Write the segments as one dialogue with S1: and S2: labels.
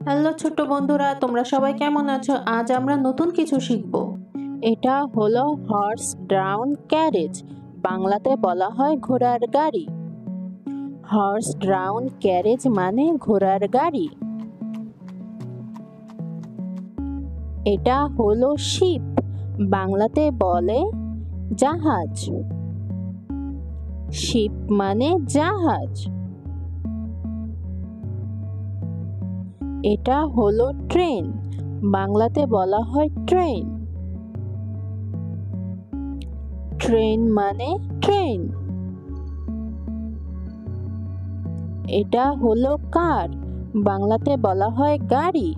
S1: Hello ছোট্ট বন্ধুরা, তোমরা সবাই কেমন আছো? আজ আমরা নতুন কিছু শিখব।
S2: এটা হলো হর্স ড্রাউন ক্যারেজ, বাংলাতে বলা হয় ঘোড়ার গাড়ি। হর্স ড্রাউন ক্যারেজ মানে ঘোড়ার গাড়ি। এটা হলো শিপ, বাংলাতে বলে জাহাজ। শিপ মানে জাহাজ। এটা হলো ট্রেন, বাংলাতে বলা হয় ট্রেন। ট্রেন মানে ট্রেন। এটা হলো কার, বাংলাতে বলা হয় গাড়ি।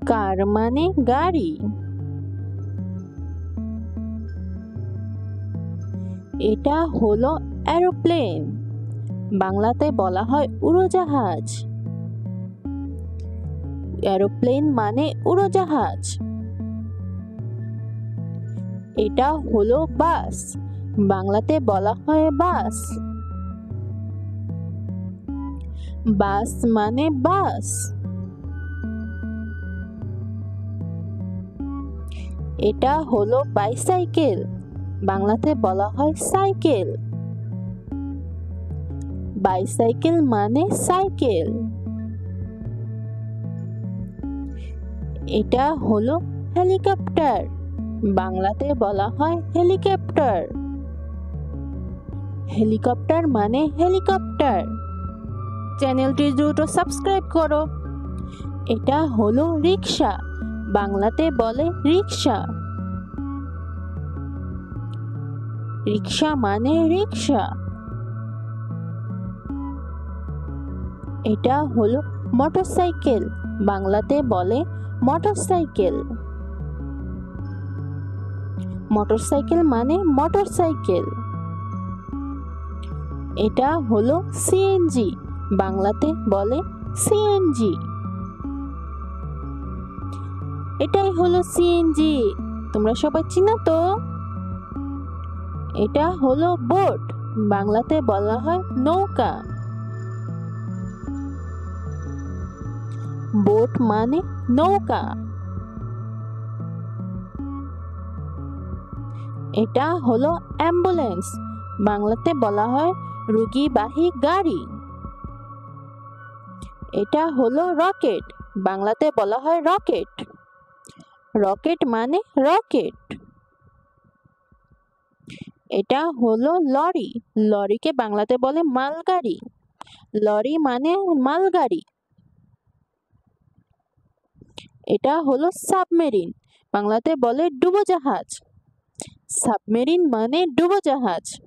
S2: কার মানে গাড়ি। এটা হলো এরোপ্লেন, বাংলাতে বলা হয় উড়োজাহাজ। এরোপ্লেন মানে উড়োজাহাজ। এটা হলো বাস, বাংলাতে বলা হয় বাস। বাস মানে বাস। এটা হলো বাইসাইকেল, বাংলাতে বলা হয় সাইকেল। বাইসাইকেল মানে সাইকেল। এটা হলো হেলিকপ্টার, বাংলাতে বলা হয় হেলিকপ্টার। হেলিকপ্টার মানে হেলিকপ্টার।
S1: চ্যানেলটি দ্রুত সাবস্ক্রাইব করো।
S2: এটা হলো রিক্সা, বাংলাতে বলে রিক্সা। রিক্সা মানে রিক্সা। এটা হলো মোটরসাইকেল, বাংলাতে বলে মোটরসাইকেল। মোটরসাইকেল মানে মোটরসাইকেল। এটা হলো সিএনজি, বাংলাতে বলে সিএনজি। এটাই হলো সিএনজি, তোমরা সবাই চিনো তো? এটা হলো বোট, বাংলাতে বলা হয় নৌকা। বোট মানে নৌকা। এটা হলো অ্যাম্বুলেন্স, বাংলাতে বলা হয় রোগীবাহী গাড়ি। এটা হলো রকেট, বাংলাতে বলা হয় রকেট। রকেট মানে রকেট। এটা হলো লরি, লরিকে বাংলাতে বলে মালগাড়ি। লরি মানে মালগাড়ি। এটা হলো সাবমেরিন, বাংলাতে বলে ডুবোজাহাজ। সাবমেরিন মানে ডুবোজাহাজ।